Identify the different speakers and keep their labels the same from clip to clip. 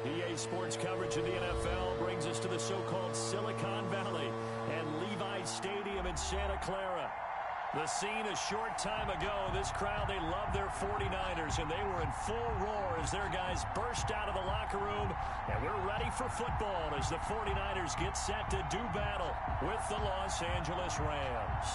Speaker 1: EA Sports coverage of the NFL brings us to the so-called Silicon Valley and Levi's Stadium in Santa Clara. The scene a short time ago, this crowd, they love their 49ers, and they were in full roar as their guys burst out of the locker room, and we're ready for football as the 49ers get set to do battle with the Los Angeles Rams.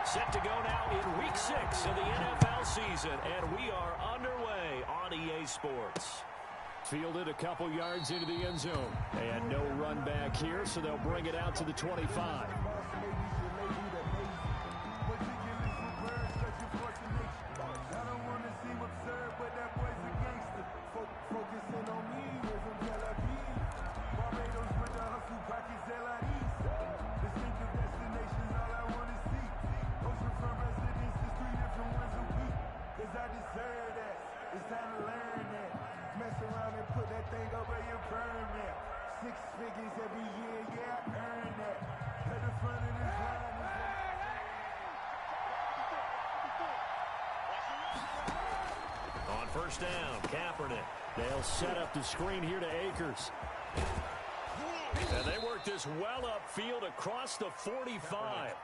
Speaker 1: Set to go now in Week 6 of the NFL season, and we are underway on EA Sports. Fielded a couple yards into the end zone, and no run back here, so they'll bring it out to the 25. On first down, Kaepernick. They'll set up the screen here to Akers. And they work this well upfield across the 45.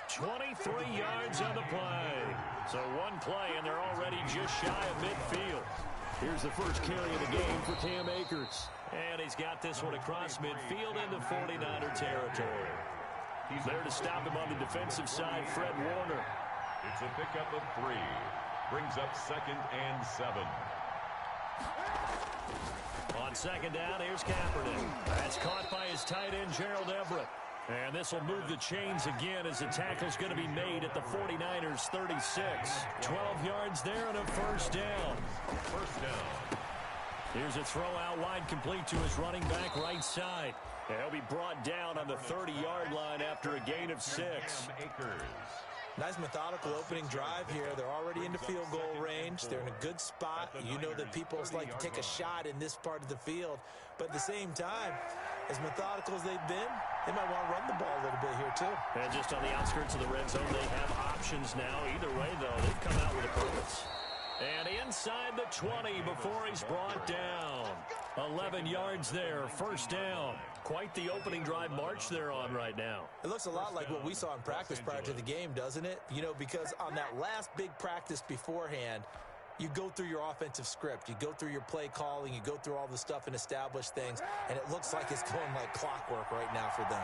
Speaker 1: 23 yards on the play. So one play, and they're already just shy of midfield. Here's the first carry of the game for Cam Akers. And he's got this one across midfield into 49er territory. He's there to stop him on the defensive side, Fred Warner.
Speaker 2: It's a pickup of 3. Brings up 2nd and 7.
Speaker 1: On second down, here's Kaepernick. That's caught by his tight end, Gerald Everett. And this will move the chains again as the tackle's going to be made at the 49ers 36. 12 yards there and a first down.
Speaker 2: First down.
Speaker 1: Here's a throw out wide, complete to his running back right side. And he'll be brought down on the 30-yard line after a gain of 6.
Speaker 3: Nice methodical opening drive here. They're already into field goal range. They're in a good spot. You know that people like to take a shot in this part of the field. But at the same time, as methodical as they've been, they might want to run the ball a little bit here too.
Speaker 1: And just on the outskirts of the red zone, they have options now. Either way, though, they've come out with a purpose. And inside the 20 before he's brought down. 11 yards there, first down. Quite the opening drive march they're on right now.
Speaker 3: It looks a lot like what we saw in practice prior to the game, doesn't it? You know, because on that last big practice beforehand, you go through your offensive script. You go through your play calling. You go through all the stuff and establish things. And it looks like it's going like clockwork right now for them.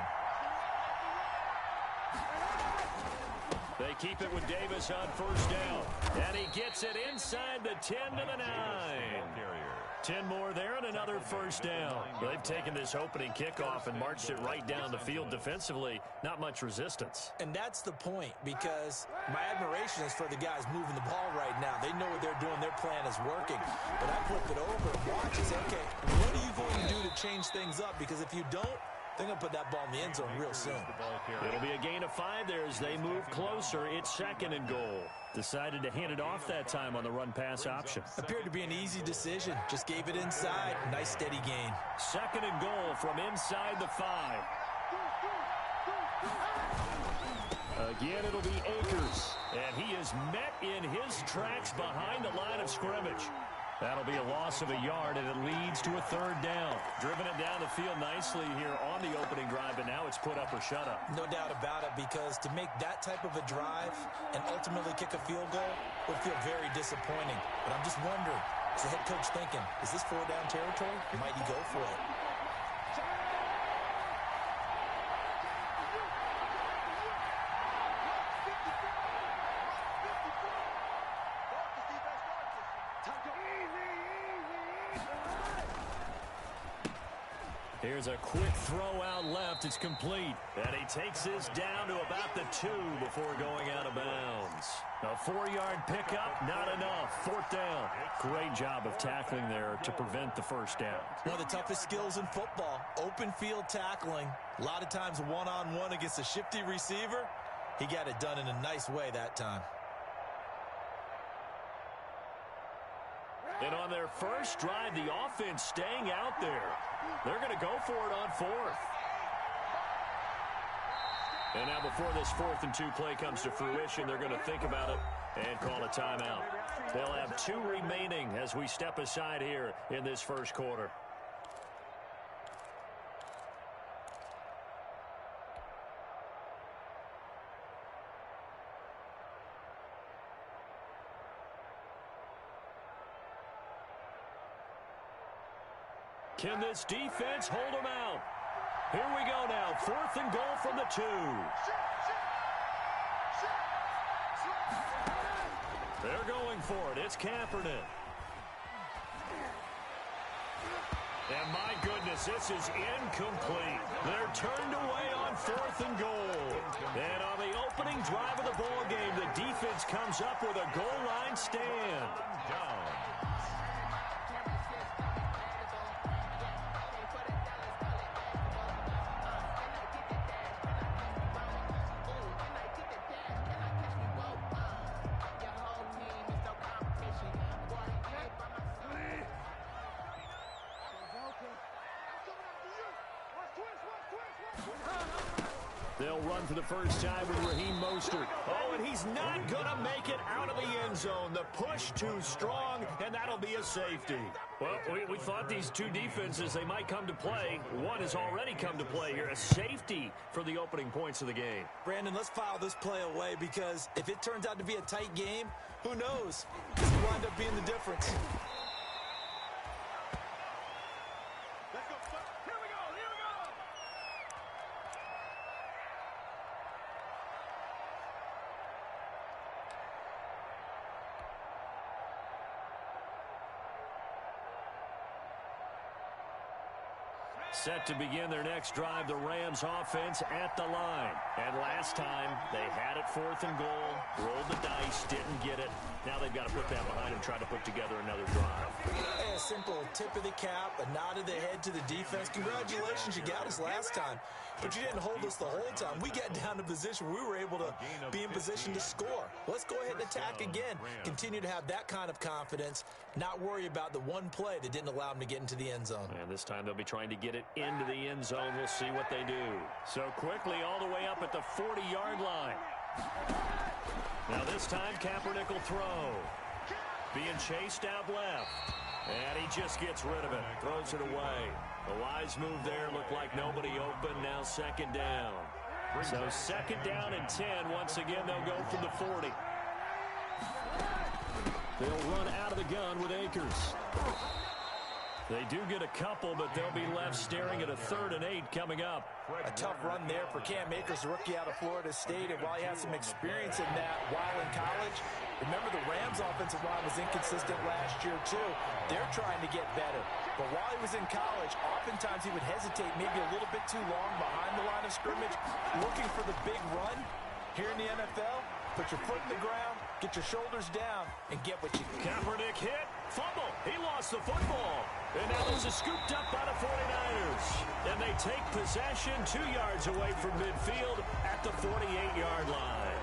Speaker 1: They keep it with Davis on first down. And he gets it inside the 10 to the 9. 10 more there and another first down. They've taken this opening kickoff and marched it right down the field defensively. Not much resistance.
Speaker 3: And that's the point, because my admiration is for the guys moving the ball right now. They know what they're doing. Their plan is working. But I flip it over and watch and say, okay, what are you going to do to change things up? Because if you don't, they're going to put that ball in the end zone real soon.
Speaker 1: It'll be a gain of 5 there as they move closer. It's 2nd and goal. Decided to hand it off that time on the run-pass option.
Speaker 3: Appeared to be an easy decision. Just gave it inside. Nice steady gain.
Speaker 1: 2nd and goal from inside the 5. Again, it'll be Akers. And he is met in his tracks behind the line of scrimmage. That'll be a loss of a yard, and it leads to a 3rd down. Driven it down the field nicely here on the opening drive, and now it's put up or shut up.
Speaker 3: No doubt about it, because to make that type of a drive and ultimately kick a field goal would feel very disappointing. But I'm just wondering, is the head coach thinking, is this 4-down territory? Might he go for it?
Speaker 1: Here's a quick throw out left. It's complete. And he takes this down to about the 2 before going out of bounds. A 4-yard pickup, not enough. 4th down. Great job of tackling there to prevent the first down.
Speaker 3: One of the toughest skills in football, open field tackling. A lot of times one-on-one against a shifty receiver. He got it done in a nice way that time.
Speaker 1: And on their first drive, the offense staying out there. They're going to go for it on fourth. And now before this 4th and 2 play comes to fruition, they're going to think about it and call a timeout. They'll have 2 remaining as we step aside here in this first quarter. Can this defense hold them out? Here we go now. 4th and goal from the 2. They're going for it. It's Kaepernick. And my goodness, this is incomplete. They're turned away on 4th and goal. And on the opening drive of the ball game, the defense comes up with a goal line stand. They'll run for the first time with Raheem Mostert. Oh, and he's not going to make it out of the end zone. The push too strong, and that'll be a safety. Well, we thought these 2 defenses, they might come to play. One has already come to play here. A safety for the opening points of the game.
Speaker 3: Brandon, let's file this play away because if it turns out to be a tight game, who knows? This could wind up being the difference.
Speaker 1: Set to begin their next drive, the Rams offense at the line. And last time, they had it 4th and goal, rolled the dice, didn't get it. Now they've got to put that behind and try to put together another drive.
Speaker 3: A simple tip of the cap, a nod of the head to the defense. Congratulations, you got us last time. But you didn't hold us the whole time. We got down to position where we were able to be in position to score. Let's go ahead and attack again. Continue to have that kind of confidence, not worry about the one play that didn't allow them to get into the end zone.
Speaker 1: And this time they'll be trying to get it into the end zone. We'll see what they do. So quickly all the way up at the 40-yard line. Now this time Kaepernick will throw. Being chased out left. And he just gets rid of it. Throws it away. The wise move there. Looked like nobody open. Now 2nd down. So 2nd down and 10. Once again, they'll go from the 40. They'll run out of the gun with Akers. They do get a couple, but they'll be left staring at a 3rd and 8 coming up.
Speaker 3: A tough run there for Cam Akers, the rookie out of Florida State. And while he has some experience in that while in college, remember the Rams offensive line was inconsistent last year too. They're trying to get better. But while he was in college, oftentimes he would hesitate maybe a little bit too long behind the line of scrimmage, looking for the big run. Here in the NFL, put your foot in the ground, get your shoulders down, and get what you can.
Speaker 1: Kaepernick hit, fumble. He lost the football. And now this is scooped up by the 49ers. And they take possession 2 yards away from midfield at the 48-yard line.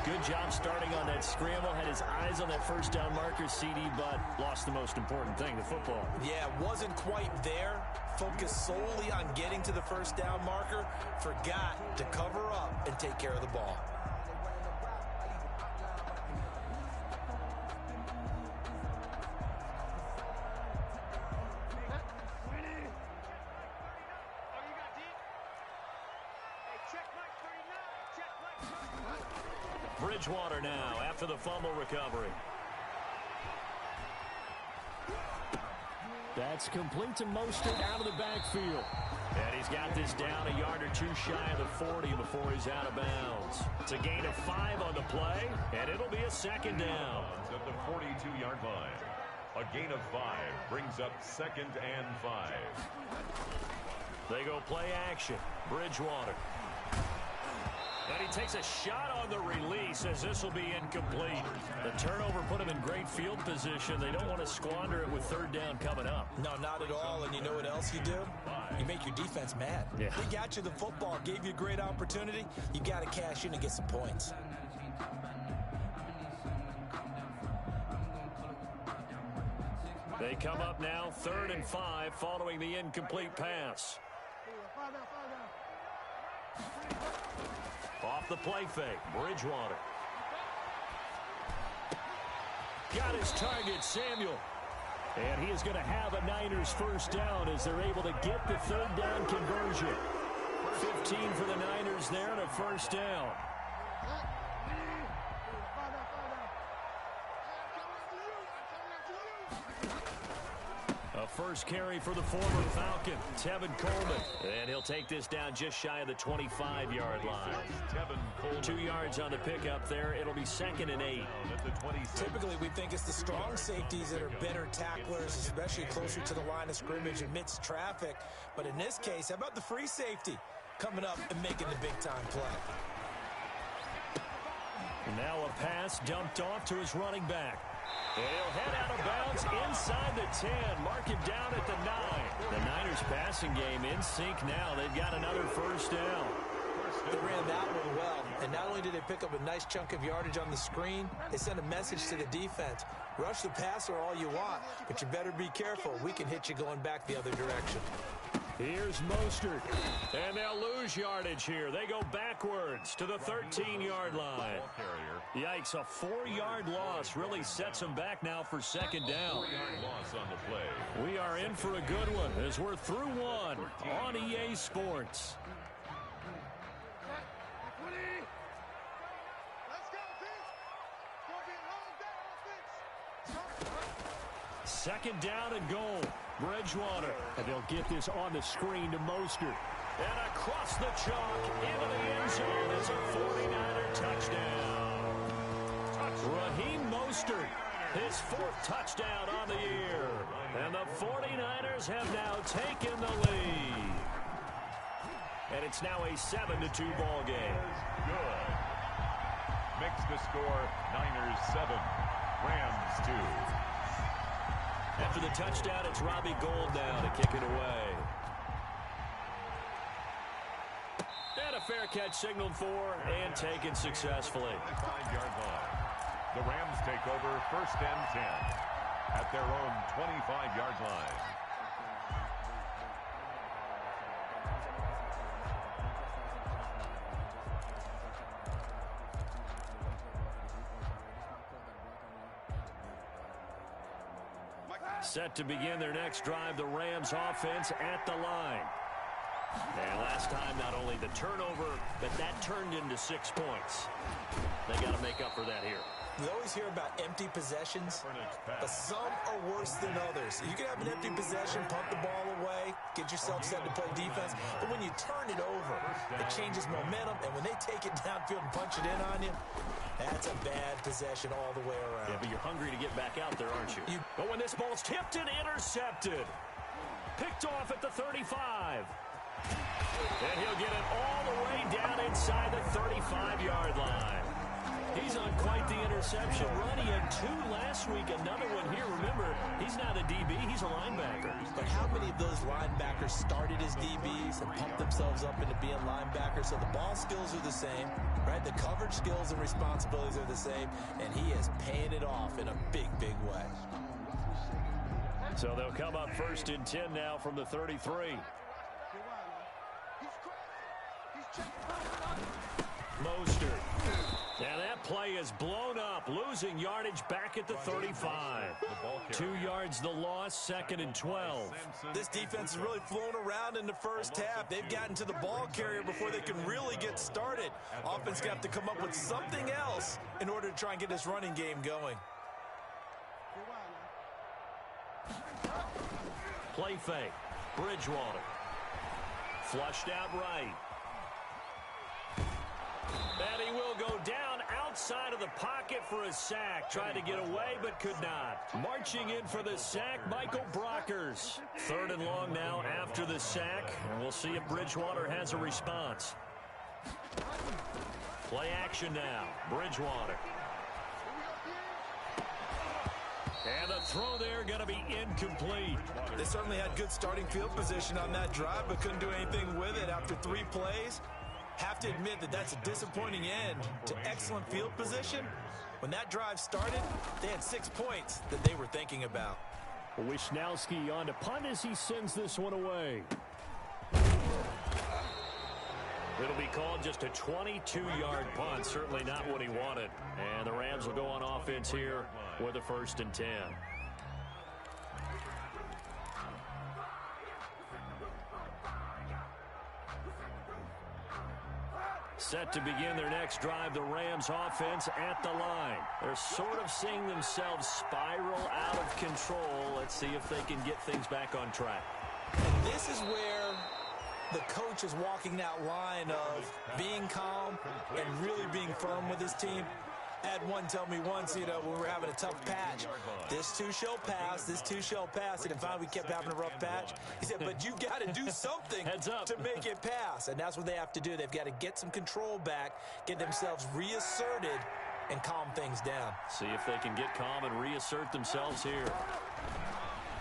Speaker 1: Good job starting on that scramble. Had his eyes on that first down marker, CD, but lost the most important thing, the football.
Speaker 3: Yeah, wasn't quite there. Focused solely on getting to the first down marker. Forgot to cover up and take care of the ball.
Speaker 1: Bridgewater now after the fumble recovery. That's complete to Mostert out of the backfield. And he's got this down a yard or 2 shy of the 40 before he's out of bounds. It's a gain of 5 on the play, and it'll be a 2nd down.
Speaker 2: At the 42-yard line. A gain of 5 brings up 2nd and 5.
Speaker 1: They go play action. Bridgewater. And he takes a shot on the release as this will be incomplete. The turnover put him in great field position. They don't want to squander it with 3rd down coming up.
Speaker 3: No, not at all. And you know what else you do? You make your defense mad.
Speaker 1: Yeah.
Speaker 3: They got you the football, gave you a great opportunity. You got to cash in and get some points.
Speaker 1: They come up now 3rd and 5 following the incomplete pass. Off the play fake, Bridgewater. Got his target, Samuel. And he is going to have a Niners first down as they're able to get the 3rd down conversion. 15 for the Niners there and a first down. A first carry for the former Falcon, Tevin Coleman. And he'll take this down just shy of the 25-yard line. 2 yards on the pickup there. It'll be 2nd and 8.
Speaker 3: Typically, we think it's the strong safeties that are better tacklers, especially closer to the line of scrimmage amidst traffic. But in this case, how about the free safety coming up and making the big-time play?
Speaker 1: Now a pass dumped off to his running back. And he'll head out of bounds inside the 10. Mark him down at the 9. The Niners passing game in sync now. They've got another first down.
Speaker 3: They ran that one well. And not only did they pick up a nice chunk of yardage on the screen, they sent a message to the defense. Rush the passer all you want, but you better be careful. We can hit you going back the other direction.
Speaker 1: Here's Mostert. And they'll lose yardage here. They go backwards to the 13-yard line. Yikes, a 4-yard loss really sets them back now for 2nd down.
Speaker 2: 4-yard loss on the play.
Speaker 1: We are in for a good one as we're through one on EA Sports. Second down and goal. Bridgewater. And they'll get this on the screen to Mostert. And across the chalk into the end zone is a 49er touchdown. Raheem Mostert, his 4th touchdown on the year. And the 49ers have now taken the lead. And it's now a 7-2 ball game.
Speaker 2: Good. Makes the score Niners 7, Rams 2.
Speaker 1: After the touchdown, it's Robbie Gould now to kick it away. And a fair catch signaled for and taken successfully.
Speaker 2: 5-yard line. The Rams take over 1st and 10 at their own 25-yard line.
Speaker 1: Set to begin their next drive, the Rams offense at the line. And last time, not only the turnover, but that turned into 6 points. They got to make up for that here.
Speaker 3: We always hear about empty possessions, but some are worse than others. You can have an empty possession, pump the ball away, get yourself set to play defense, but when you turn it over, it changes momentum, and when they take it downfield and punch it in on you, that's a bad possession all the way around.
Speaker 1: Yeah, but you're hungry to get back out there, aren't you? But when this ball's tipped and intercepted, picked off at the 35. And he'll get it all the way down inside the 35-yard line. He's on quite the interception run. He had 2 last week, another one here. Remember, he's not a DB, he's a linebacker.
Speaker 3: But how many of those linebackers started as DBs and pumped themselves up into being linebackers? So the ball skills are the same, right? The coverage skills and responsibilities are the same, and he is paying it off in a big, big way.
Speaker 1: So they'll come up 1st and 10 now from the 33. Mostert. And that play is blown up, losing yardage back at the 35. 2 yards the loss, 2nd and 12.
Speaker 3: This defense has really flown around in the first half. They've gotten to the ball carrier before they can really get started. Offense got to come up with something else in order to try and get this running game going.
Speaker 1: Play fake. Bridgewater. Flushed out right. And he will go down outside of the pocket for a sack. Tried to get away, but could not. Marching in for the sack, Michael Brockers. 3rd and long now after the sack. And we'll see if Bridgewater has a response. Play action now. Bridgewater. And the throw there going to be incomplete.
Speaker 3: They certainly had good starting field position on that drive, but couldn't do anything with it after 3 plays. Have to admit that that's a disappointing end to excellent field position. When that drive started, they had 6 points that they were thinking about.
Speaker 1: Wisnowski on to punt as he sends this one away. It'll be called just a 22-yard punt. Certainly not what he wanted. And the Rams will go on offense here with a 1st and 10. Set to begin their next drive, the Rams offense at the line. They're sort of seeing themselves spiral out of control. Let's see if they can get things back on track.
Speaker 3: And this is where the coach is walking that line of being calm and really being firm with his team. I had one tell me once, when we were having a tough patch, this too shall pass, this too shall pass. And finally we kept having a rough patch. He said, but you got to do something to make it pass. And that's what they have to do. They've got to get some control back, get themselves reasserted, and calm things down.
Speaker 1: See if they can get calm and reassert themselves here.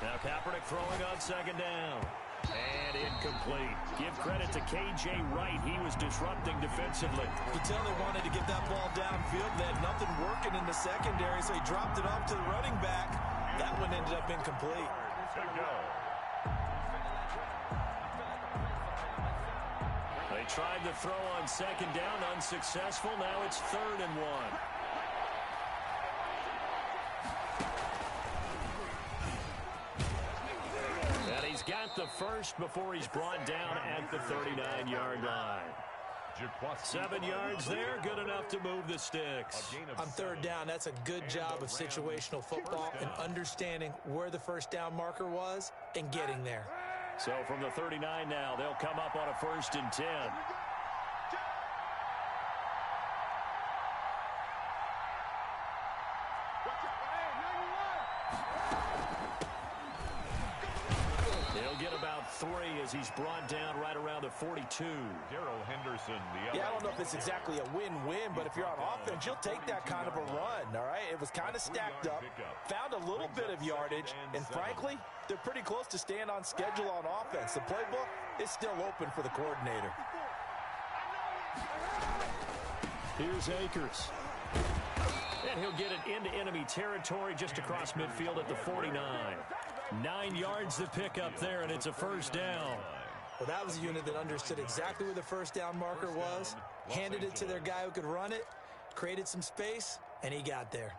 Speaker 1: Now Kaepernick throwing on 2nd down. And incomplete. Give credit to K.J. Wright. He was disrupting defensively.
Speaker 3: You could tell they wanted to get that ball downfield. They had nothing working in the secondary, so he dropped it off to the running back. That one ended up incomplete.
Speaker 1: They tried the throw on 2nd down, unsuccessful. Now it's 3rd and 1. He's got the first before he's brought down at the 39-yard line. 7 yards there, good enough to move the sticks.
Speaker 3: On 3rd down, that's a good job of situational football and understanding where the 1st down marker was and getting there.
Speaker 1: So from the 39 now, they'll come up on a 1st and 10. Get about 3 as he's brought down right around the 42.
Speaker 2: Darrell Henderson.
Speaker 3: I don't know if it's exactly a win-win, but if you're on offense, you'll take that kind of a run, all right? It was kind of stacked up, found a little bit of yardage, and frankly, they're pretty close to staying on schedule on offense. The playbook is still open for the coordinator.
Speaker 1: Here's Akers. And he'll get it into enemy territory just across midfield at the 49. 9 yards to pick up there, and it's a 1st down.
Speaker 3: Well, that was a unit that understood exactly where the 1st down marker was, handed it to their guy who could run it, created some space, and he got there.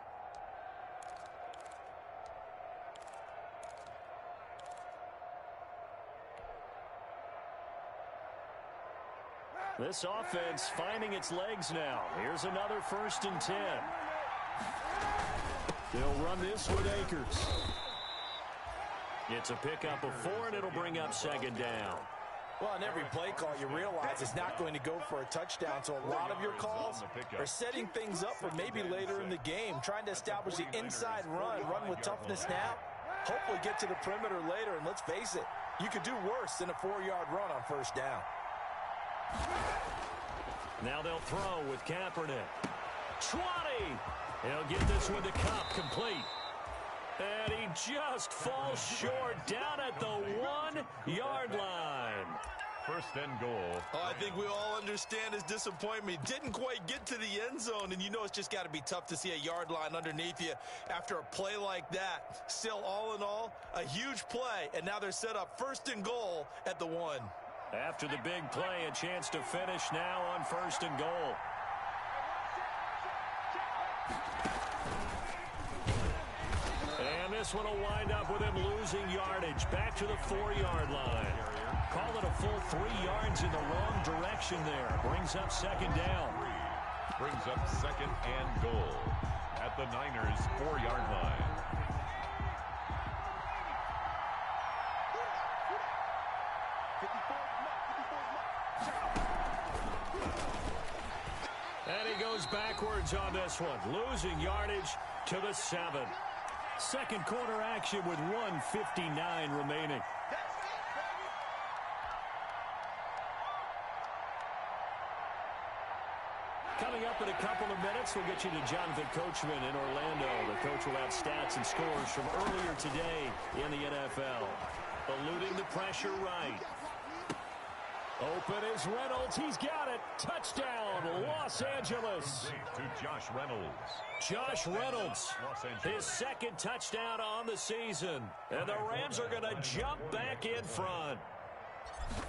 Speaker 1: This offense finding its legs now. Here's another 1st and 10. They'll run this with Akers. It's a pickup of 4, and it'll bring up 2nd down.
Speaker 3: Well, on every play call, you realize it's not going to go for a touchdown, so a lot of your calls are setting things up for maybe later in the game, trying to establish the inside run with toughness now, hopefully get to the perimeter later, and let's face it, you could do worse than a 4-yard run on 1st down.
Speaker 1: Now they'll throw with Kaepernick. 20! He'll get this with the Cup complete. And he just falls short down at the 1-yard line.
Speaker 2: 1st and goal.
Speaker 3: Oh, I think we all understand his disappointment. Didn't quite get to the end zone, and you know it's just got to be tough to see a yard line underneath you after a play like that. Still, all in all, a huge play, and now they're set up 1st and goal at the 1.
Speaker 1: After the big play, a chance to finish now on 1st and goal. And this one will wind up with him losing yardage back to the 4-yard line. Call it a full 3 yards in the wrong direction there. Brings up 2nd down.
Speaker 2: Brings up 2nd and goal at the Niners' 4-yard line.
Speaker 1: And he goes backwards on this one, losing yardage to the 7. 2nd quarter action with 1:59 remaining. Coming up in a couple of minutes, we'll get you to Jonathan Coachman in Orlando. The coach will have stats and scores from earlier today in the NFL. Eluding the pressure right. Open is Reynolds. He's got it. Touchdown, Los Angeles.
Speaker 2: To Josh Reynolds.
Speaker 1: Josh Reynolds, his second touchdown on the season. And the Rams are going to jump back in front.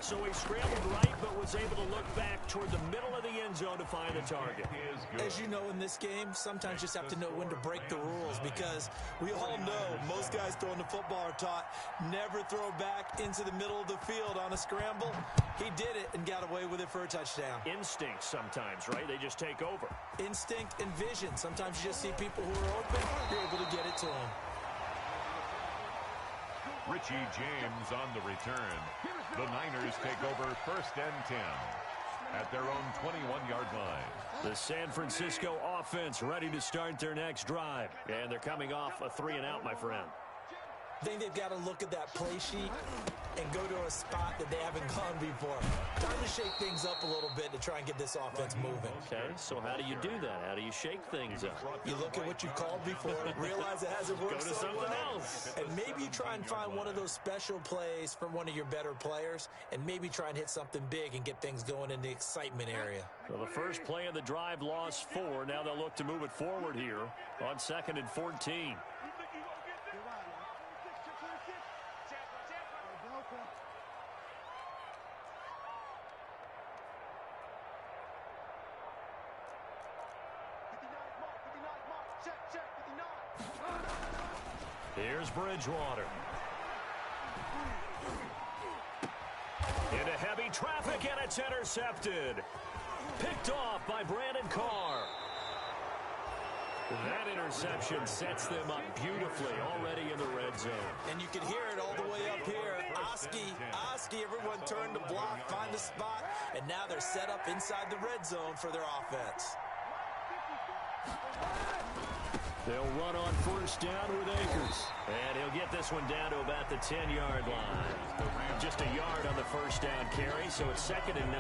Speaker 1: So he scrambled right, but was able to look back toward the middle of the end zone to find the target.
Speaker 3: As you know, in this game, sometimes you just have to know when to break the rules, because we all know most guys throwing the football are taught never throw back into the middle of the field on a scramble. He did it and got away with it for a touchdown.
Speaker 1: Instinct sometimes, right? They just take over.
Speaker 3: Instinct and vision. Sometimes you just see people who are open, you're able to get it to them.
Speaker 2: Richie James on the return. The Niners take over 1st and 10 at their own 21-yard line.
Speaker 1: The San Francisco offense ready to start their next drive. And they're coming off a 3-and-out, my friend.
Speaker 3: I think they've got to look at that play sheet and go to a spot that they haven't gone before. Time to shake things up a little bit to try and get this offense moving.
Speaker 1: Okay, so how do you do that? How do you shake things up?
Speaker 3: You look at what you've called before, realize it hasn't worked
Speaker 1: Go to
Speaker 3: so
Speaker 1: something
Speaker 3: well,
Speaker 1: else.
Speaker 3: and maybe you try and find one of those special plays from one of your better players, and maybe try and hit something big and get things going in the excitement area.
Speaker 1: Well, the first play of the drive lost 4. Now they'll look to move it forward here on 2nd and 14. Here's Bridgewater. Into heavy traffic, and it's intercepted. Picked off by Brandon Carr. That interception sets them up beautifully already in the red zone.
Speaker 3: And you can hear it all the way up here. Oski, everyone turned to block, find a spot, and now they're set up inside the red zone for their offense.
Speaker 1: They'll run on 1st down with Akers. And he'll get this one down to about the 10-yard line. Just a yard on the 1st down carry, so it's 2nd and 9.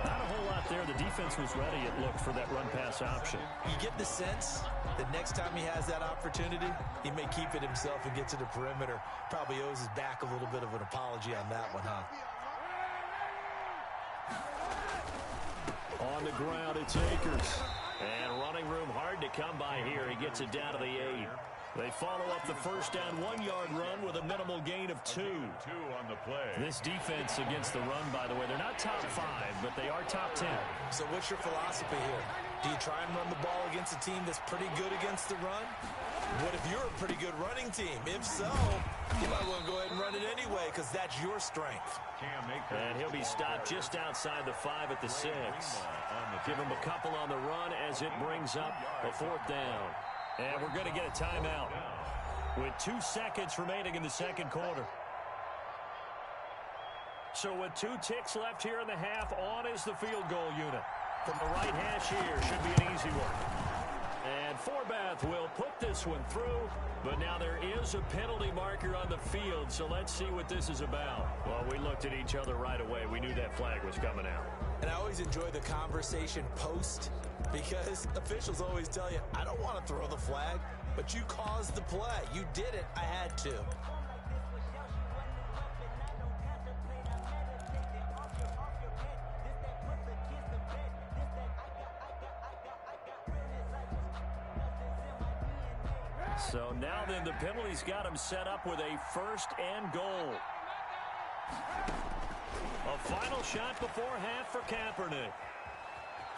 Speaker 1: Not a whole lot there. The defense was ready, it looked, for that run-pass option.
Speaker 3: You get the sense that next time he has that opportunity, he may keep it himself and get to the perimeter. Probably owes his back a little bit of an apology on that one, huh?
Speaker 1: On the ground, it's Akers. And running room hard to come by here. He gets it down to the 8. They follow up the 1st down 1-yard run with a minimal gain of 2.
Speaker 2: 2 on the play.
Speaker 1: This defense against the run, by the way, they're not top 5, but they are top 10.
Speaker 3: So what's your philosophy here? Do you try and run the ball against a team that's pretty good against the run? What if you're a pretty good running team? If so, you might want to go ahead and run it anyway, because that's your strength.
Speaker 1: And he'll be stopped just outside the 5 at the 6. Give him a couple on the run as it brings up a 4th down. And we're going to get a timeout with 2 seconds remaining in the 2nd quarter. So with 2 ticks left here in the half, on is the field goal unit. From the right hash here, should be an easy one. And Forbath will put this one through, but now there is a penalty marker on the field, so let's see what this is about. Well, we looked at each other right away. We knew that flag was coming out.
Speaker 3: And I always enjoy the conversation post, because officials always tell you, I don't want to throw the flag, but you caused the play. You did it. I had to.
Speaker 1: So now then, the penalty's got him set up with a 1st and goal. A final shot before half for Kaepernick.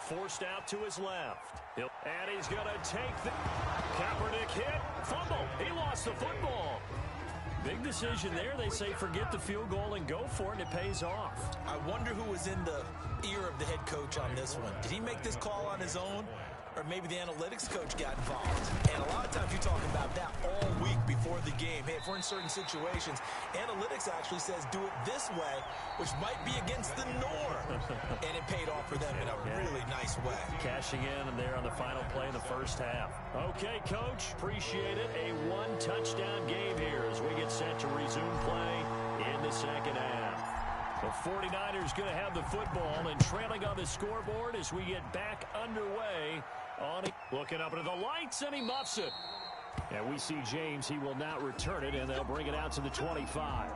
Speaker 1: Forced out to his left. And he's going to take the... Kaepernick hit. Fumble. He lost the football. Big decision there. They say forget the field goal and go for it, and it pays off.
Speaker 3: I wonder who was in the ear of the head coach on this one. Did he make this call on his own? Or maybe the analytics coach got involved. And a lot of times you talk about that all week before the game. Hey, if we're in certain situations, analytics actually says do it this way, which might be against the norm. And it paid off for them in a really nice way.
Speaker 1: Cashing in there on the final play in the 1st half. Okay, Coach, appreciate it. A 1-touchdown game here as we get set to resume play in the 2nd half. The 49ers going to have the football and trailing on the scoreboard as we get back underway Looking up into the lights, and he muffs it. And we see James. He will not return it, and they'll bring it out to the 25.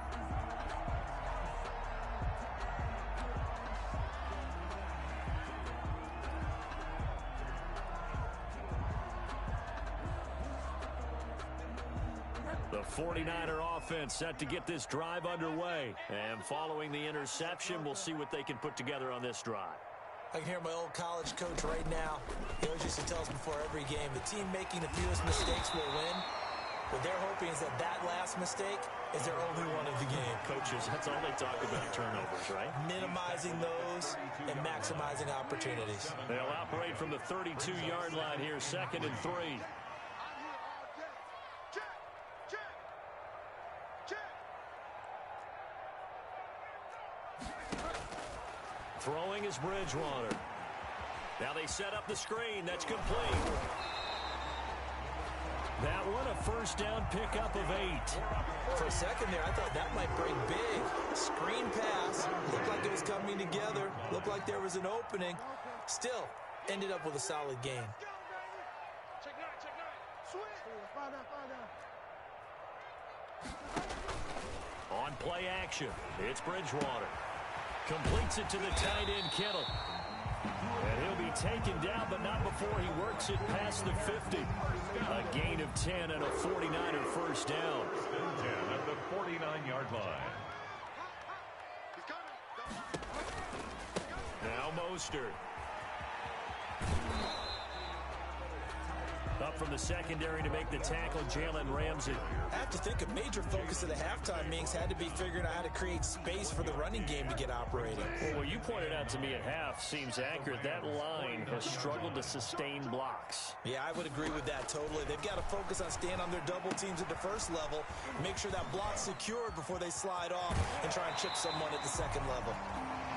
Speaker 1: The 49er offense set to get this drive underway. And following the interception, we'll see what they can put together on this drive.
Speaker 3: I can hear my old college coach right now. He always used to tell us before every game, the team making the fewest mistakes will win. What they're hoping is that last mistake is their only one of the game.
Speaker 1: Coaches, that's all they talk about, turnovers, right?
Speaker 3: Minimizing those and maximizing opportunities.
Speaker 1: They'll operate from the 32-yard line here, 2nd and 3. Throwing is Bridgewater. Now they set up the screen. That's complete. That one, a first down pickup of 8.
Speaker 3: For a second there, I thought that might break big. Screen pass. Looked like it was coming together. Looked like there was an opening. Still, ended up with a solid gain.
Speaker 1: On play action, it's Bridgewater. Completes it to the tight end, Kittle. And he'll be taken down, but not before he works it past the 50. A gain of 10 and a 49er first down.
Speaker 2: 10 at the 49-yard line.
Speaker 1: Now Mostert. Up from the secondary to make the tackle, Jalen Ramsey.
Speaker 3: I have to think a major focus of the halftime meetings had to be figuring out how to create space for the running game to get operating.
Speaker 1: Well, what you pointed out to me at half seems accurate. That line has struggled to sustain blocks.
Speaker 3: Yeah, I would agree with that totally. They've got to focus on staying on their double teams at the first level, make sure that block's secured before they slide off and try and chip someone at the second level.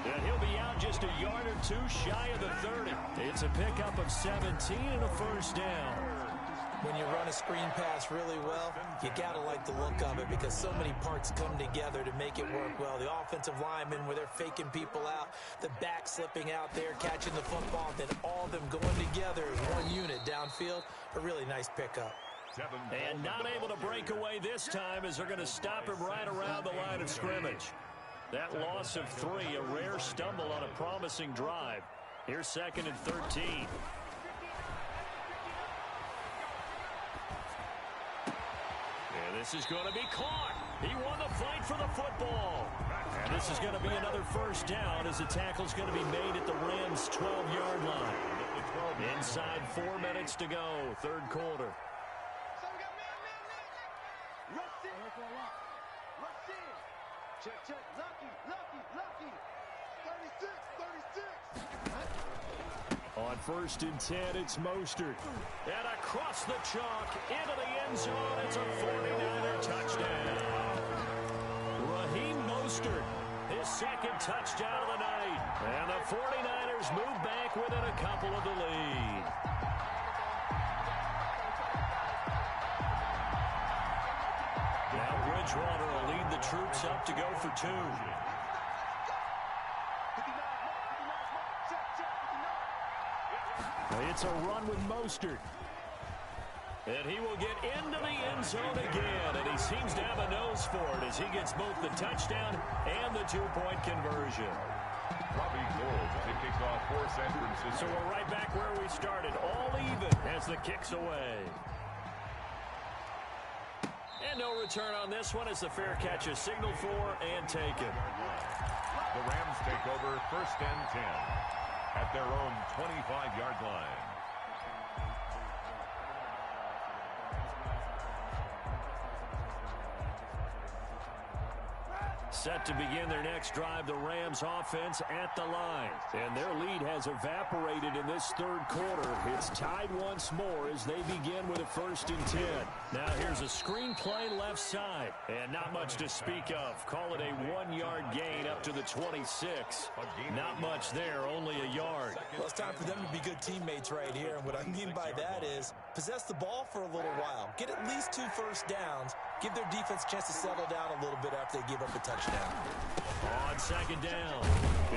Speaker 1: And he'll be out just a yard or two shy of the 30. It's a pickup of 17 and a first down.
Speaker 3: When you run a screen pass really well, you got to like the look of it because so many parts come together to make it work well. The offensive linemen where they're faking people out, the back slipping out there, catching the football, then all of them going together as one unit downfield. A really nice pickup.
Speaker 1: And not able to break away this time as they're going to stop him right around the line of scrimmage. That loss of 3, a rare stumble on a promising drive. Here's 2nd and 13. And this is going to be caught. He won the fight for the football. And this is going to be another first down as the tackle's going to be made at the Rams' 12-yard line. Inside 4 minutes to go, third quarter.
Speaker 4: Check. Lucky. 36.
Speaker 1: On 1st and 10, it's Mostert. And across the chalk, into the end zone, it's a 49er touchdown. Raheem Mostert, his 2nd touchdown of the night. And the 49ers move back within a couple of the lead. Now Bridgewater will lead the troops up to go for 2. It's a run with Mostert. And he will get into the end zone again. And he seems to have a nose for it as he gets both the touchdown and the 2-point conversion.
Speaker 2: Robbie Gould to kick off for San Francisco.
Speaker 1: So we're right back where we started. All even as the kick's away. And no return on this one as the fair catch is signaled for and taken.
Speaker 2: The Rams take over 1st and 10 at their own 25-yard line.
Speaker 1: Set to begin their next drive, the Rams offense at the line. And their lead has evaporated in this third quarter. It's tied once more as they begin with a 1st and 10. Now here's a screen play left side. And not much to speak of. Call it a 1-yard gain up to the 26. Not much there, only a yard.
Speaker 3: Well, it's time for them to be good teammates right here. And what I mean by that is possess the ball for a little while. Get at least 2 first downs. Give their defense a chance to settle down a little bit after they give up a touchdown.
Speaker 1: On 2nd down,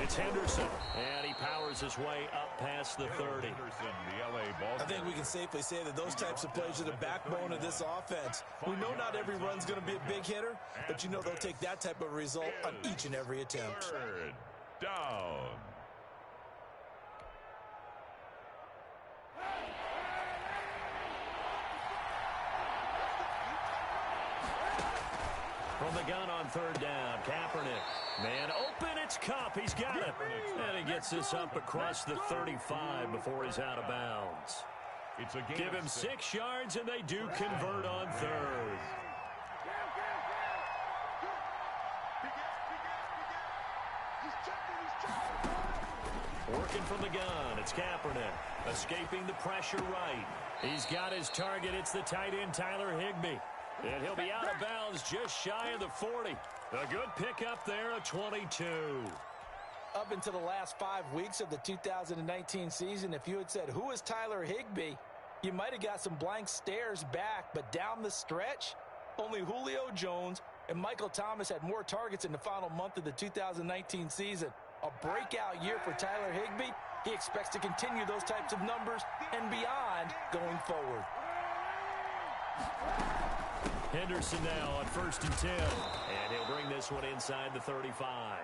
Speaker 1: it's Henderson. And he powers his way up past the 30.
Speaker 2: Henderson, the LA Ball.
Speaker 3: I think can safely say that those types of plays are the backbone of this offense. We know not every run's going to be a big hitter, but you know they'll take that type of result on each and every attempt.
Speaker 2: Third down.
Speaker 1: From the gun on third down, Kaepernick. Man open, it's Kupp. He's got it. And he gets this up across the 35 before he's out of bounds.
Speaker 2: It's a gain
Speaker 1: Give him 6 yards, and they do convert on third. Working from the gun, it's Kaepernick. Escaping the pressure right. He's got his target. It's the tight end, Tyler Higbee. And he'll be out of bounds just shy of the 40. A good pickup there, a 22.
Speaker 3: Up until the last 5 weeks of the 2019 season, if you had said, who is Tyler Higbee, you might have got some blank stares back. But down the stretch, only Julio Jones and Michael Thomas had more targets in the final month of the 2019 season. A breakout year for Tyler Higbee. He expects to continue those types of numbers and beyond going forward.
Speaker 1: Henderson now on 1st and 10. And he'll bring this one inside the 35.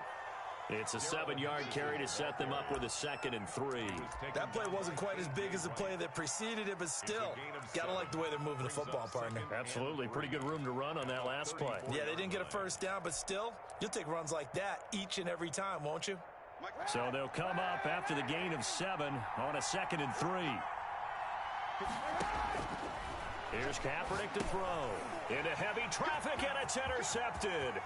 Speaker 1: It's a 7-yard carry to set them up with a 2nd and 3.
Speaker 3: That play wasn't quite as big as the play that preceded it, but still, gotta like the way they're moving the football, partner.
Speaker 1: Absolutely. Pretty good room to run on that last play.
Speaker 3: Yeah, they didn't get a first down, but still, you'll take runs like that each and every time, won't you?
Speaker 1: So they'll come up after the gain of 7 on a 2nd and 3. Here's Kaepernick to throw. Into heavy traffic, and it's intercepted.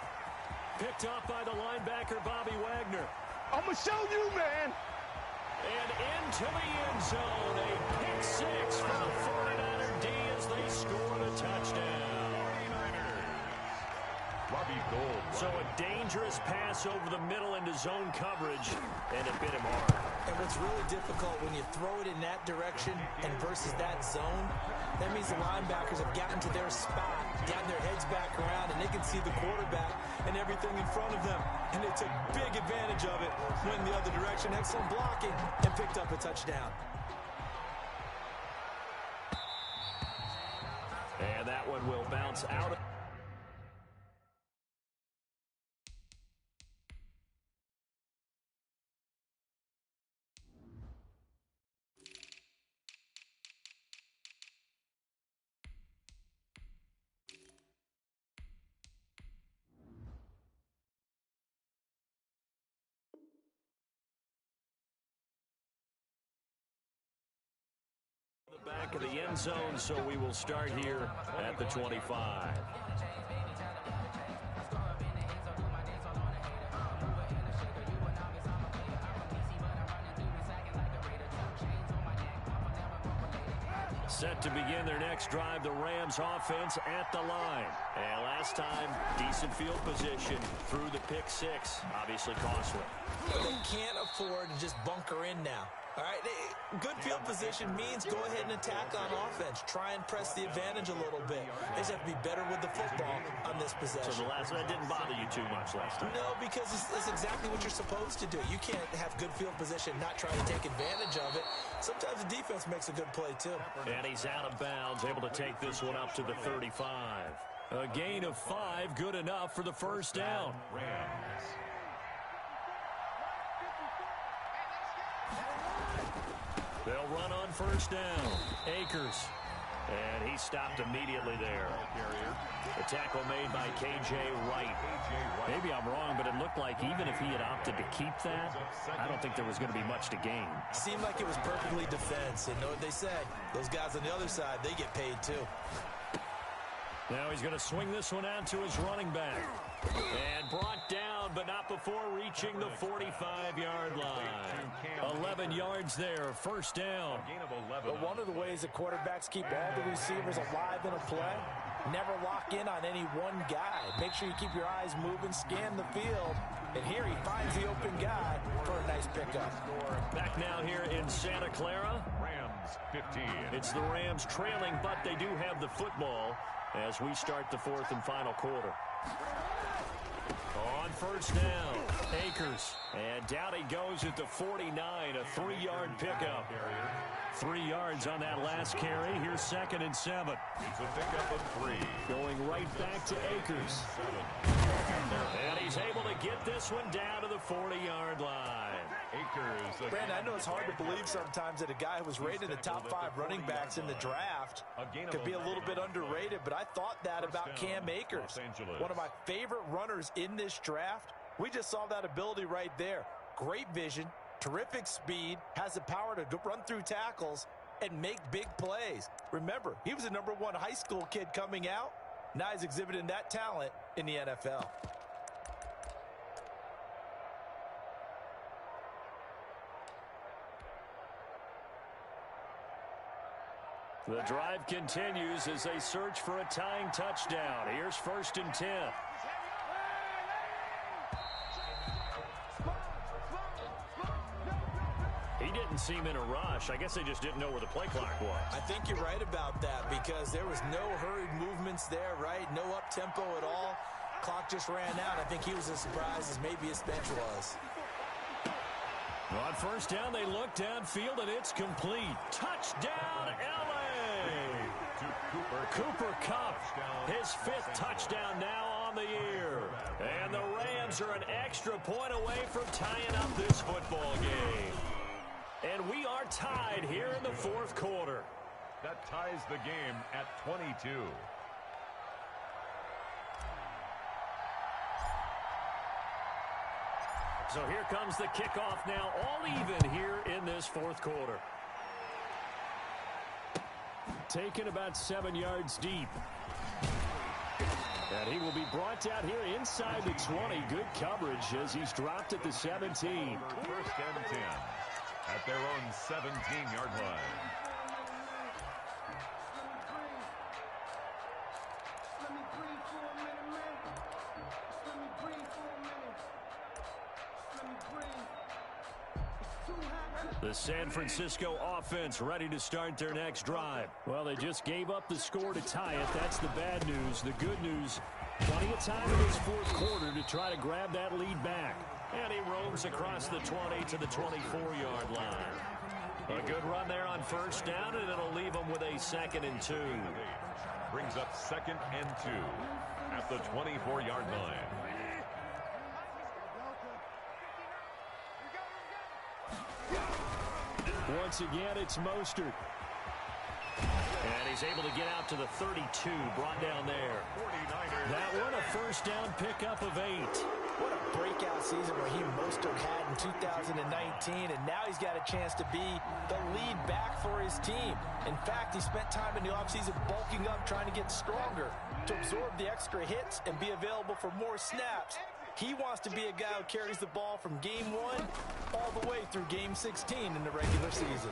Speaker 1: Picked up by the linebacker, Bobby Wagner.
Speaker 4: I'm going to show you, man.
Speaker 1: And into the end zone. A pick 6 for the 49er D as they scored a touchdown.
Speaker 2: Robbie Gould.
Speaker 1: So a dangerous pass over the middle into zone coverage, and it bit him hard.
Speaker 3: And what's really difficult when you throw it in that direction and versus that zone, that means the linebackers have gotten to their spot, gotten their heads back around, and they can see the quarterback and everything in front of them. And they took big advantage of it, went the other direction, excellent blocking, and picked up a touchdown.
Speaker 1: And that one will bounce out. Back of the end zone, so we will start here at the 25. Set to begin their next drive, the Rams offense at the line. And last time, decent field position through the pick 6, obviously costly.
Speaker 3: But they can't afford to just bunker in now. All right, good field position means go ahead and attack on offense. Try and press the advantage a little bit. They just have to be better with the football on this possession.
Speaker 1: So that didn't bother you too much last time?
Speaker 3: No, because it's exactly what you're supposed to do. You can't have good field position, not try to take advantage of it. Sometimes the defense makes a good play, too.
Speaker 1: And he's out of bounds, able to take this one up to the 35. A gain of 5, good enough for the first down.
Speaker 2: Rams.
Speaker 1: They'll run on first down. Akers. And he stopped immediately there. The tackle made by K.J. Wright. Maybe I'm wrong, but it looked like even if he had opted to keep that, I don't think there was going to be much to gain.
Speaker 3: Seemed like it was perfectly defense. And know what they say? Those guys on the other side, they get paid too.
Speaker 1: Now he's going to swing this one out to his running back. And brought down, but not before reaching the 45-yard line. 11 yards there, first down.
Speaker 3: But one of the ways that quarterbacks keep all the receivers alive in a play, never lock in on any one guy. Make sure you keep your eyes moving, scan the field. And here he finds the open guy for a nice pickup.
Speaker 1: Back now here in Santa Clara.
Speaker 2: Rams 15.
Speaker 1: It's the Rams trailing, but they do have the football as we start the 4th and final quarter. On first down, Akers. And down he goes at the 49, a 3-yard pickup. 3 yards on that last carry. Here's 2nd and 7.
Speaker 2: It's a pickup of 3.
Speaker 1: Going right back to Akers. And he's able to get this one down to the 40-yard line.
Speaker 2: Akers.
Speaker 3: Brandon, I know it's hard to believe sometimes that a guy who was rated in the top 5 running backs in the draft could be a little bit underrated, but I thought that about Cam Akers. One of my favorite runners in this draft. We just saw that ability right there. Great vision, terrific speed, has the power to run through tackles and make big plays. Remember, he was a #1 high school kid coming out. Now he's exhibiting that talent in the NFL.
Speaker 1: The drive continues as they search for a tying touchdown. Here's 1st and 10. He didn't seem in a rush. I guess they just didn't know where the play clock was.
Speaker 3: I think you're right about that because there was no hurried movements there, right? No up-tempo at all. Clock just ran out. I think he was as surprised as maybe his bench was.
Speaker 1: On first down, they look downfield, and it's complete. Touchdown, L.A. Cooper Kupp, his 5th touchdown now on the year. And the Rams are an extra point away from tying up this football game. And we are tied here in the 4th quarter.
Speaker 2: That ties the game at 22.
Speaker 1: So here comes the kickoff now, all even here in this 4th quarter. Taken about 7 yards deep. And he will be brought down here inside the 20. Good coverage as he's dropped at the 17.
Speaker 2: 1st and 10 at their own 17-yard line.
Speaker 1: The San Francisco offense ready to start their next drive. Well, they just gave up the score to tie it. That's the bad news. The good news, plenty of time in this 4th quarter to try to grab that lead back. And he roams across the 20 to the 24-yard line. A good run there on first down, and it'll leave them with a 2nd and 2.
Speaker 2: Brings up 2nd and 2 at the 24-yard line.
Speaker 1: Once again, it's Mostert. And he's able to get out to the 32, brought down there. That one, a first down pickup of 8.
Speaker 3: What a breakout season Raheem Mostert had in 2019, and now he's got a chance to be the lead back for his team. In fact, he spent time in the offseason bulking up, trying to get stronger to absorb the extra hits and be available for more snaps. He wants to be a guy who carries the ball from game 1 all the way through game 16 in the regular season.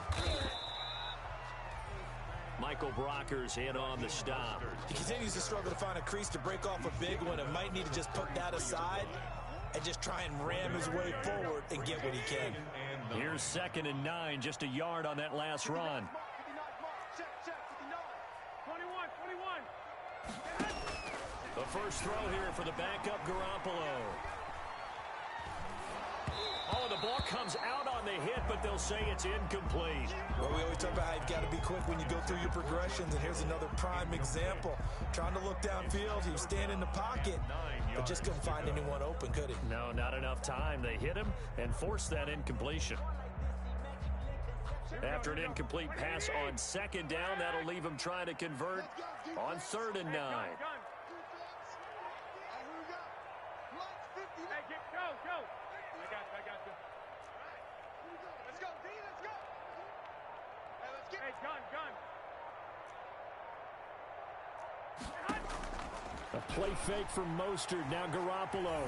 Speaker 1: Michael Brockers in on the stop.
Speaker 3: He continues to struggle to find a crease to break off a big one and might need to just put that aside and just try and ram his way forward and get what he can.
Speaker 1: Here's 2nd and 9, just a yard on that last run. The first throw here for the backup Garoppolo. Oh, the ball comes out on the hit, but they'll say it's incomplete.
Speaker 3: Well, we always talk about how you've got to be quick when you go through your progressions, and here's another prime example. Trying to look downfield, he was standing in the pocket, but just couldn't find anyone open, could he?
Speaker 1: No, not enough time. They hit him and forced that incompletion. After an incomplete pass on 2nd down, that'll leave him trying to convert on 3rd and 9. A play fake from Mostert, now Garoppolo.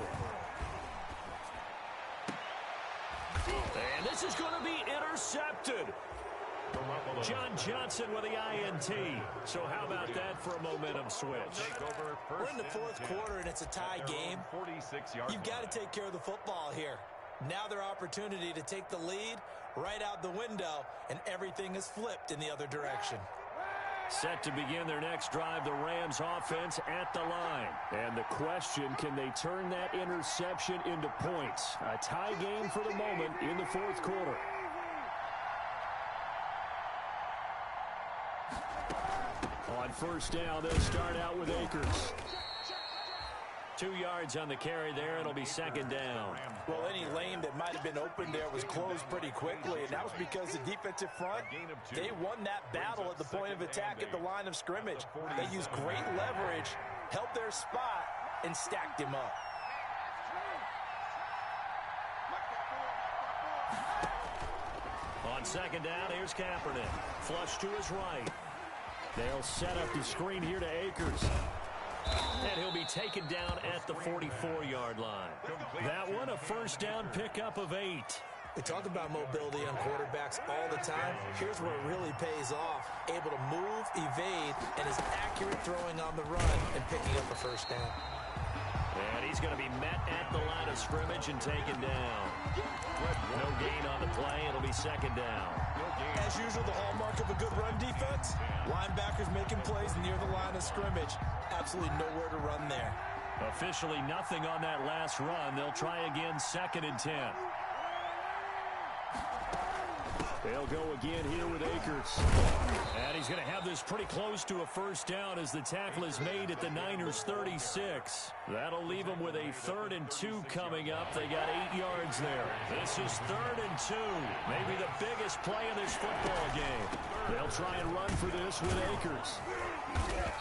Speaker 1: And this is going to be intercepted. John Johnson with the INT. So how about that for a momentum switch?
Speaker 3: We're in the 4th quarter, and it's a tie game. You've got to take care of the football here. Now their opportunity to take the lead right out the window, and everything is flipped in the other direction.
Speaker 1: Set to begin their next drive, the Rams offense at the line. And the question, can they turn that interception into points? A tie game for the moment in the fourth quarter. On first down, they'll start out with Akers. 2 yards on the carry there. It'll be second down.
Speaker 3: Well, any lane that might have been open there was closed pretty quickly, and that was because the defensive front, they won that battle at the point of attack at the line of scrimmage. They used great leverage, held their spot, and stacked him up.
Speaker 1: On second down, here's Kaepernick. Flush to his right. They'll set up the screen here to Akers. And he'll be taken down at the 44-yard line. That one, a first down pickup of 8.
Speaker 3: We talk about mobility on quarterbacks all the time. Here's where it really pays off. Able to move, evade, and is accurate throwing on the run and picking up a first down.
Speaker 1: And he's going to be met at the line of scrimmage and taken down. No gain on the play. It'll be second down.
Speaker 3: As usual, the hallmark of a good run defense, linebackers making plays near the line of scrimmage. Absolutely nowhere to run there.
Speaker 1: Officially nothing on that last run. They'll try again, second and 10. They'll go again here with Akers. And he's going to have this pretty close to a first down as the tackle is made at the Niners' 36. That'll leave them with a 3rd and 2 coming up. They got 8 yards there. This is 3rd and 2. Maybe the biggest play in this football game. They'll try and run for this with Akers.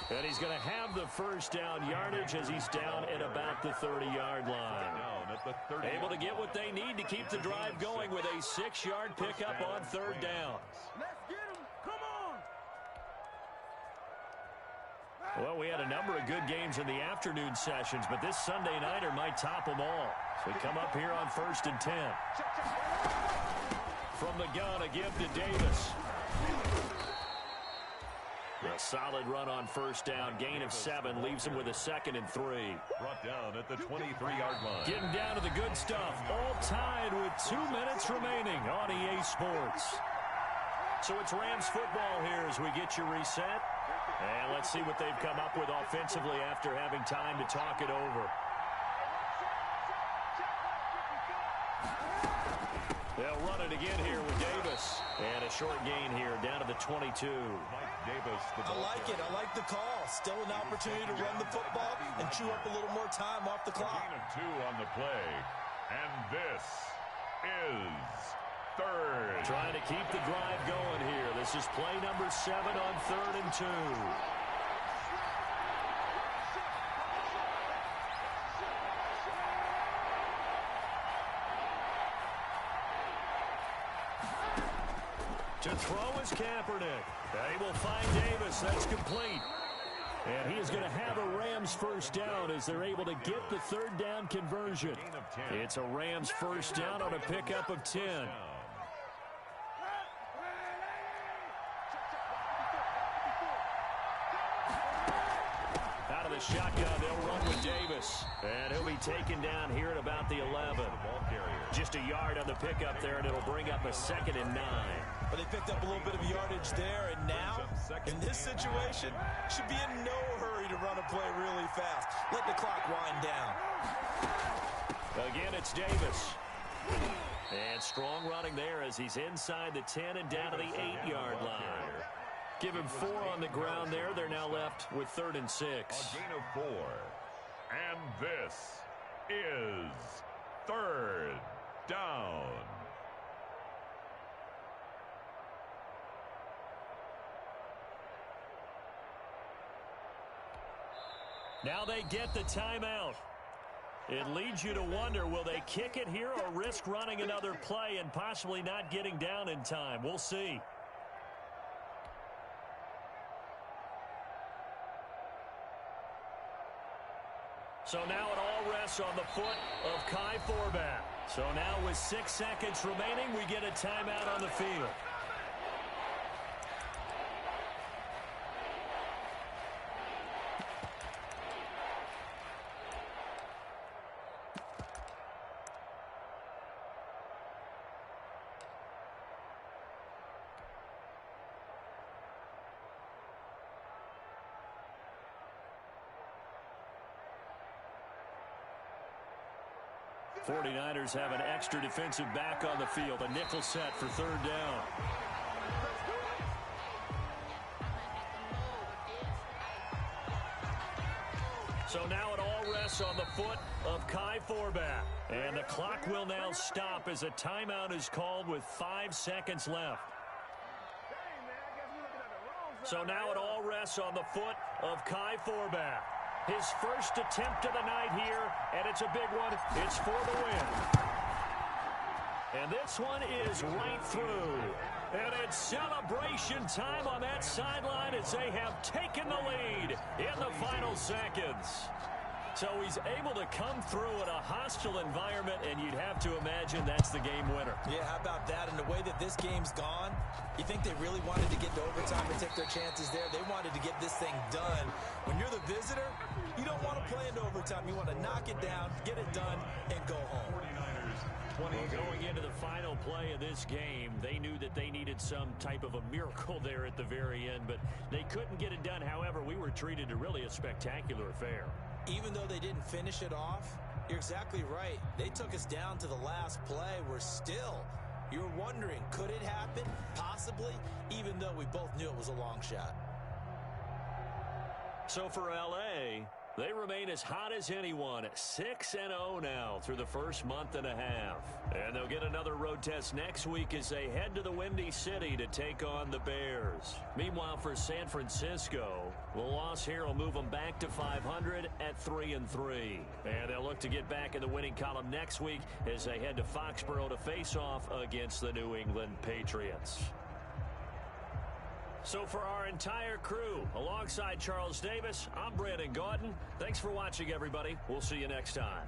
Speaker 1: And he's going to have the first down yardage as he's down at about the 30-yard line. Able to get what they need to keep the drive going with a 6-yard pickup on 3rd down.
Speaker 4: Let's get him. Come on.
Speaker 1: Well, we had a number of good games in the afternoon sessions, but this Sunday nighter might top them all. So we come up here on 1st and 10. From the gun, a give to Davis. A solid run on first down. Gain of 7 leaves him with a 2nd and 3.
Speaker 2: Brought down at the 23-yard line.
Speaker 1: Getting down to the good stuff. All tied with 2 minutes remaining on EA Sports. So it's Rams football here as we get you reset. And let's see what they've come up with offensively after having time to talk it over. They'll run it again here with Davis. And a short gain here down to the 22.
Speaker 2: Davis,
Speaker 3: I like it. I like the call. Still an opportunity to run the football and chew up a little more time off the clock.
Speaker 2: Gain of 2 on the play. And this is 3rd.
Speaker 1: Trying to keep the drive going here. This is play number 7 on 3rd and 2. To throw is Kaepernick. They will find Davis. That's complete. And he is going to have a Rams first down as they're able to get the 3rd down conversion. It's a Rams first down on a pickup of 10. Out of the shotgun, they'll run with Davis. And he'll be taken down here at about the 11. Just a yard on the pickup there, and it'll bring up a 2nd and 9.
Speaker 3: But they picked up a little bit of yardage there, and now, in this situation, should be in no hurry to run a play really fast. Let the clock wind down.
Speaker 1: Again, it's Davis. And strong running there as he's inside the 10 and down to the 8-yard line. Give him 4 on the ground there. They're now left with 3rd and 6.
Speaker 2: A gain of 4. And this is 3rd down.
Speaker 1: Now they get the timeout. It leads you to wonder, will they kick it here or risk running another play and possibly not getting down in time? We'll see. So now it all rests on the foot of Kai Forbath. So now with 6 seconds remaining, we get a timeout on the field. 49ers have an extra defensive back on the field. A nickel set for third down. So now it all rests on the foot of Kai Forbath. And the clock will now stop as a timeout is called with 5 seconds left. So now it all rests on the foot of Kai Forbath. His first attempt of the night here, and it's a big one. It's for the win. And this one is right through. And it's celebration time on that sideline as they have taken the lead in the final seconds. So he's able to come through in a hostile environment, and you'd have to imagine that's the game winner.
Speaker 3: Yeah, how about that? And the way that this game's gone, you think they really wanted to get to overtime and take their chances there? They wanted to get this thing done. When you're the visitor, you don't want to play into overtime. You want to knock it down, get it done, and go home.
Speaker 1: Going into the final play of this game, they knew that they needed some type of a miracle there at the very end, but they couldn't get it done. However, we were treated to really a spectacular affair.
Speaker 3: Even though they didn't finish it off, you're exactly right. They took us down to the last play. You're wondering, could it happen? Possibly, even though we both knew it was a long shot.
Speaker 1: So for L.A., they remain as hot as anyone, 6-0 now through the first month and a half. And they'll get another road test next week as they head to the Windy City to take on the Bears. Meanwhile, for San Francisco, the loss here will move them back to 500 at 3-3. And they'll look to get back in the winning column next week as they head to Foxborough to face off against the New England Patriots. So for our entire crew, alongside Charles Davis, I'm Brandon Gaudin. Thanks for watching, everybody. We'll see you next time.